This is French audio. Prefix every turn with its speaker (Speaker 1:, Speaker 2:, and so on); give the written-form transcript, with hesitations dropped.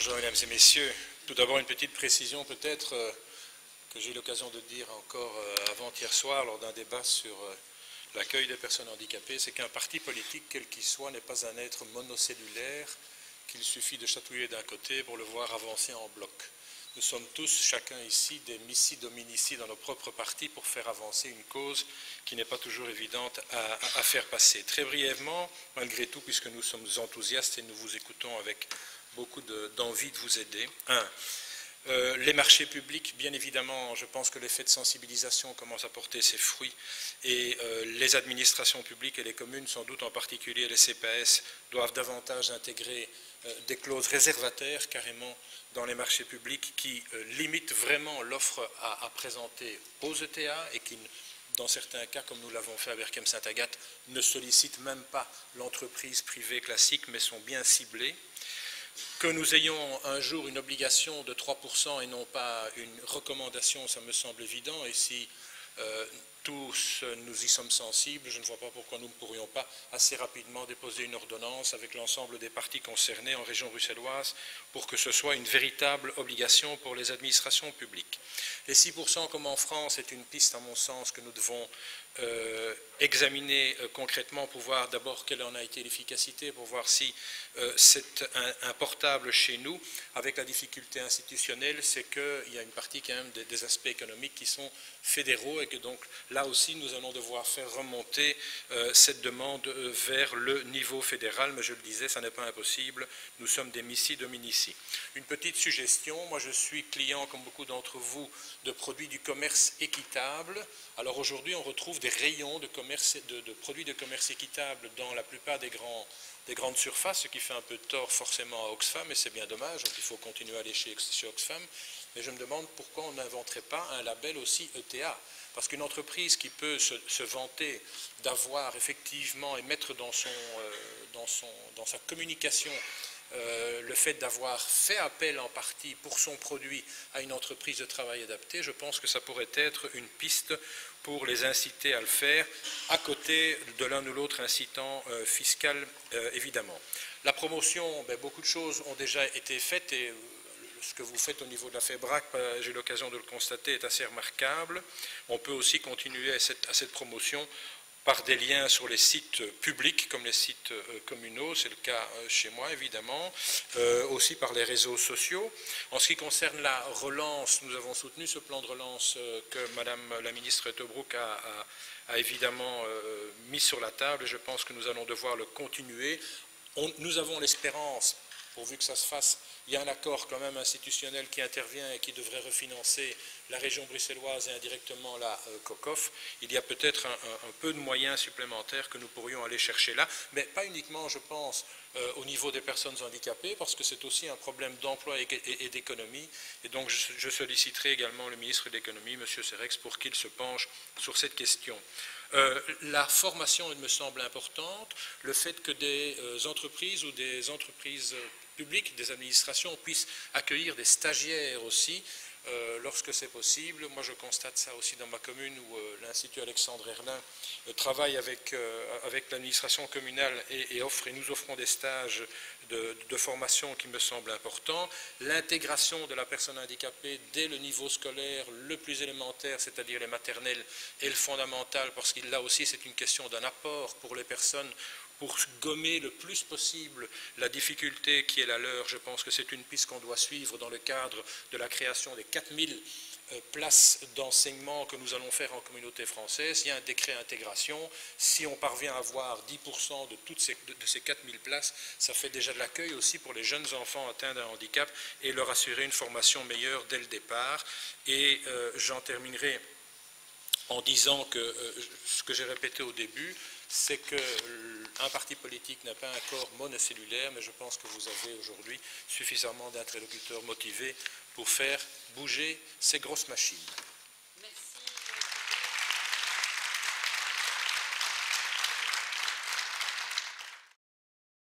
Speaker 1: Bonjour mesdames et messieurs. Tout d'abord une petite précision peut-être que j'ai eu l'occasion de dire encore avant-hier soir lors d'un débat sur l'accueil des personnes handicapées, c'est qu'un parti politique, quel qu'il soit, n'est pas un être monocellulaire qu'il suffit de chatouiller d'un côté pour le voir avancer en bloc. Nous sommes tous, chacun ici, des missi dominici dans nos propres partis pour faire avancer une cause qui n'est pas toujours évidente à faire passer. Très brièvement, malgré tout, puisque nous sommes enthousiastes et nous vous écoutons avec beaucoup d'envie de vous aider. Les marchés publics, bien évidemment, je pense que l'effet de sensibilisation commence à porter ses fruits et les administrations publiques et les communes, sans doute en particulier les CPS, doivent davantage intégrer des clauses réservataires carrément dans les marchés publics qui limitent vraiment l'offre à présenter aux ETA et qui, dans certains cas, comme nous l'avons fait à Berchem-Saint-Agathe, ne sollicitent même pas l'entreprise privée classique mais sont bien ciblées. Que nous ayons un jour une obligation de 3% et non pas une recommandation, ça me semble évident, et si tous nous y sommes sensibles, je ne vois pas pourquoi nous ne pourrions pas assez rapidement déposer une ordonnance avec l'ensemble des parties concernées en région bruxelloise pour que ce soit une véritable obligation pour les administrations publiques. Les 6% comme en France est une piste à mon sens que nous devons examiner concrètement pour voir d'abord quelle en a été l'efficacité, pour voir si c'est importable chez nous. Avec la difficulté institutionnelle, c'est qu'il y a une partie quand même des aspects économiques qui sont fédéraux et que donc là aussi nous allons devoir faire remonter cette demande vers le niveau fédéral, mais je le disais, ça n'est pas impossible, nous sommes des missi dominici. Une petite suggestion, moi je suis client comme beaucoup d'entre vous de produits du commerce équitable. Alors aujourd'hui on retrouve des rayons de produits de commerce équitable dans la plupart des grandes surfaces, ce qui fait un peu tort forcément à Oxfam, et c'est bien dommage, donc il faut continuer à aller chez Oxfam. Mais je me demande pourquoi on n'inventerait pas un label aussi ETA. Parce qu'une entreprise qui peut se vanter d'avoir effectivement et mettre dans sa communication le fait d'avoir fait appel en partie pour son produit à une entreprise de travail adapté, je pense que ça pourrait être une piste pour les inciter à le faire, à côté de l'un ou l'autre incitant fiscal, évidemment. La promotion, beaucoup de choses ont déjà été faites et ce que vous faites au niveau de la FEBRAC, j'ai l'occasion de le constater, est assez remarquable. On peut aussi continuer à cette promotion par des liens sur les sites publics comme les sites communaux, c'est le cas chez moi évidemment, aussi par les réseaux sociaux. En ce qui concerne la relance, nous avons soutenu ce plan de relance que Madame la ministre Tobrouk a évidemment mis sur la table et je pense que nous allons devoir le continuer. Nous avons l'espérance, pourvu que ça se fasse, il y a un accord quand même institutionnel qui intervient et qui devrait refinancer la région bruxelloise et indirectement la COCOF. Il y a peut-être un peu de moyens supplémentaires que nous pourrions aller chercher là, mais pas uniquement, je pense, au niveau des personnes handicapées, parce que c'est aussi un problème d'emploi et d'économie. Et donc je solliciterai également le ministre de l'économie, M. Serex, pour qu'il se penche sur cette question. La formation, il me semble importante, le fait que des entreprises ou des entreprises publiques, des administrations puissent accueillir des stagiaires aussi, lorsque c'est possible. Moi je constate ça aussi dans ma commune où l'Institut Alexandre Herlin travaille avec l'administration communale et nous offrons des stages de formation qui me semblent importants. L'intégration de la personne handicapée dès le niveau scolaire le plus élémentaire, c'est-à-dire les maternelles, est le fondamental parce que là aussi c'est une question d'un apport pour les personnes pour gommer le plus possible la difficulté qui est la leur. Je pense que c'est une piste qu'on doit suivre dans le cadre de la création des 4000 places d'enseignement que nous allons faire en communauté française. Il y a un décret intégration. Si on parvient à avoir 10% de ces 4000 places, ça fait déjà de l'accueil aussi pour les jeunes enfants atteints d'un handicap et leur assurer une formation meilleure dès le départ. Et j'en terminerai en disant que ce que j'ai répété au début, c'est qu'un parti politique n'a pas un corps monocellulaire, mais je pense que vous avez aujourd'hui suffisamment d'interlocuteurs motivés pour faire bouger ces grosses machines.